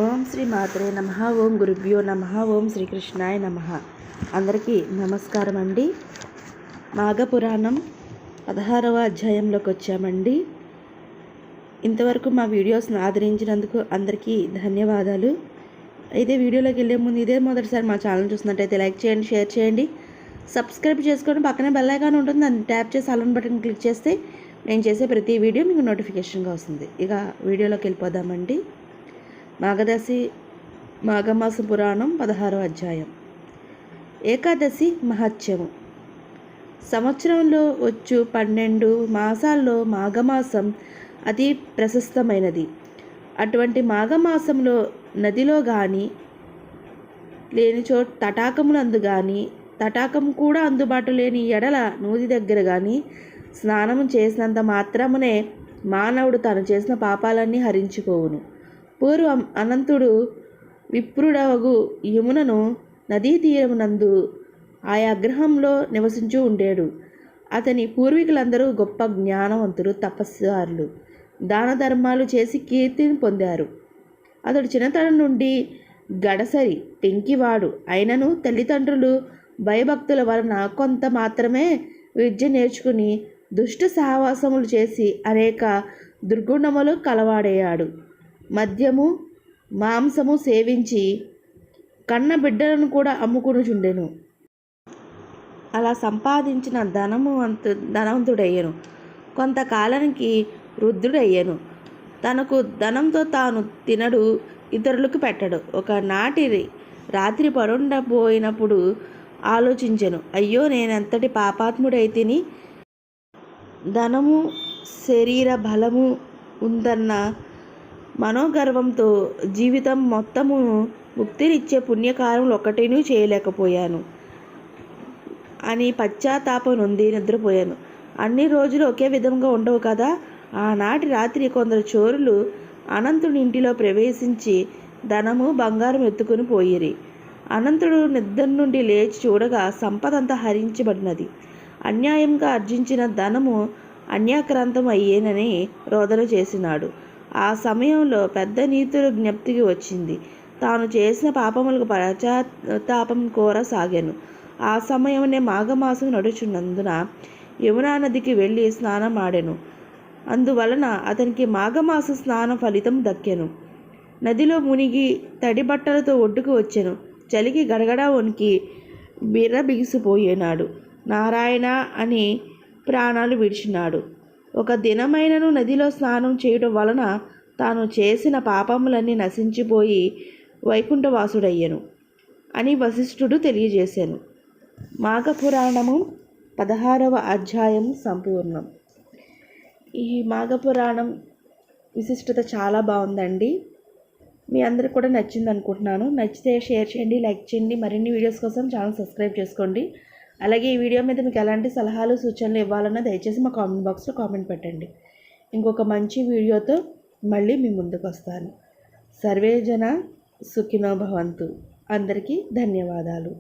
ఓం శ్రీ మాత్రే నమః. ఓం గురుభ్యో నమః. ఓం శ్రీకృష్ణాయ నమః. అందరికీ నమస్కారం అండి. మాఘపురాణం 16వ అధ్యాయంలోకి వచ్చామండి. ఇంతవరకు మా వీడియోస్ని ఆదరించినందుకు అందరికీ ధన్యవాదాలు. అయితే వీడియోలోకి వెళ్ళే ముందు ఇదే మొదటిసారి మా ఛానల్ చూసినట్టయితే లైక్ చేయండి, షేర్ చేయండి, సబ్స్క్రైబ్ చేసుకోండి. పక్కనే బెల్ ఐకాన్ ఉంటుంది, దాన్ని ట్యాప్ చేసి ఆల్ బటన్ క్లిక్ చేస్తే నేను చేసే ప్రతి వీడియో మీకు నోటిఫికేషన్గా వస్తుంది. ఇక వీడియోలోకి వెళ్ళిపోదామండి. మాఘమాస పురాణం 16వ అధ్యాయం. ఏకాదశి మహత్యము. సంవత్సరంలో వచ్చు 12 మాసాల్లో మాఘమాసం అతి ప్రశస్తమైనది. అటువంటి మాఘమాసంలో నదిలో కానీ లేనిచో తటాకములందు కానీ, తటాకం కూడా అందుబాటు లేని ఎడల నూతి దగ్గర కానీ స్నానం చేసినంత మాత్రమునే మానవుడు తాను చేసిన పాపాలన్నీ హరించుకోవును. పూర్వం అనంతుడు విప్రుడవగు యమునను నదీ తీరమునందు ఆయా గ్రహంలో నివసించు ఉండేడు. అతని పూర్వీకులందరూ గొప్ప జ్ఞానవంతులు, తపస్సారులు, దాన ధర్మాలు చేసి కీర్తిని పొందారు. అతడు చిన్నతనం నుండి గడసరి పెంకివాడు అయినను తల్లిదండ్రులు భయభక్తుల వలన కొంత మాత్రమే విద్య నేర్చుకుని దుష్ట సహవాసములు చేసి అనేక దుర్గుణములు కలవాడయ్యాడు. మద్యము మాంసము సేవించి కన్న బిడ్డలను కూడా అమ్ముకునుచుండెను. అలా సంపాదించిన ధనవంతుడయ్యను. కొంతకాలానికి వృద్ధుడయ్యను. తనకు ధనంతో తాను తినడు, ఇతరులకు పెట్టడు. ఒకనాటి రాత్రి పరుండబోయినప్పుడు ఆలోచించెను, అయ్యో నేనెంతటి పాపాత్ముడైతిని. ధనము శరీర బలము ఉందన్న మనోగర్వంతో జీవితం మొత్తము ముక్తినిచ్చే పుణ్యకారములు ఒక్కటేనూ చేయలేకపోయాను అని పశ్చాత్తాపం నొంది నిద్రపోయాను. అన్ని రోజులు ఒకే విధంగా ఉండవు కదా. ఆనాటి రాత్రి కొందరు చోరులు అనంతుడి ఇంటిలో ప్రవేశించి ధనము బంగారం ఎత్తుకుని పోయిరి. అనంతుడు నిద్ర నుండి లేచి చూడగా సంపదంతా హరించబడినది. అన్యాయంగా ఆర్జించిన ధనము అన్యాక్రాంతం అయ్యేనని రోదన చేసినాడు. ఆ సమయంలో పెద్ద నీతులు జ్ఞప్తికి వచ్చింది. తాను చేసిన పాపములకు పశ్చాత్తాపం కోరసాగాను. ఆ సమయమునే మాఘమాసం నడుచున్నందున యమునా నదికి వెళ్ళి స్నానం ఆడెను. అందువలన అతనికి మాఘమాస స్నాన ఫలితం దక్కెను. నదిలో మునిగి తడి బట్టలతో ఒడ్డుకు వచ్చెను. చలికి గడగడా వణికి బిర్ర బిగిసిపోయినాడు. నారాయణ అని ప్రాణాలు విడిచినాడు. ఒక దినమైనను నదిలో స్నానం చేయడం వలన తాను చేసిన పాపములన్నీ నశించిపోయి వైకుంఠవాసుడయ్యను అని వశిష్ఠుడు తెలియజేశాను. మాఘపురాణము 16వ అధ్యాయం సంపూర్ణం. ఈ మాఘపురాణం విశిష్టత చాలా బాగుందండి. మీ అందరికి కూడా నచ్చింది అనుకుంటున్నాను. నచ్చితే షేర్ చేయండి, లైక్ చేయండి. మరిన్ని వీడియోస్ కోసం ఛానల్ సబ్స్క్రైబ్ చేసుకోండి. అలాగే ఈ వీడియో మీద మీకు ఎలాంటి సలహాలు సూచనలు ఇవ్వాలన్నా దయచేసి మా కామెంట్ బాక్స్లో కామెంట్ పెట్టండి. ఇంకొక మంచి వీడియోతో మళ్ళీ మీ ముందుకు వస్తాను. సర్వే జన సుఖినో భవంతు. అందరికీ ధన్యవాదాలు.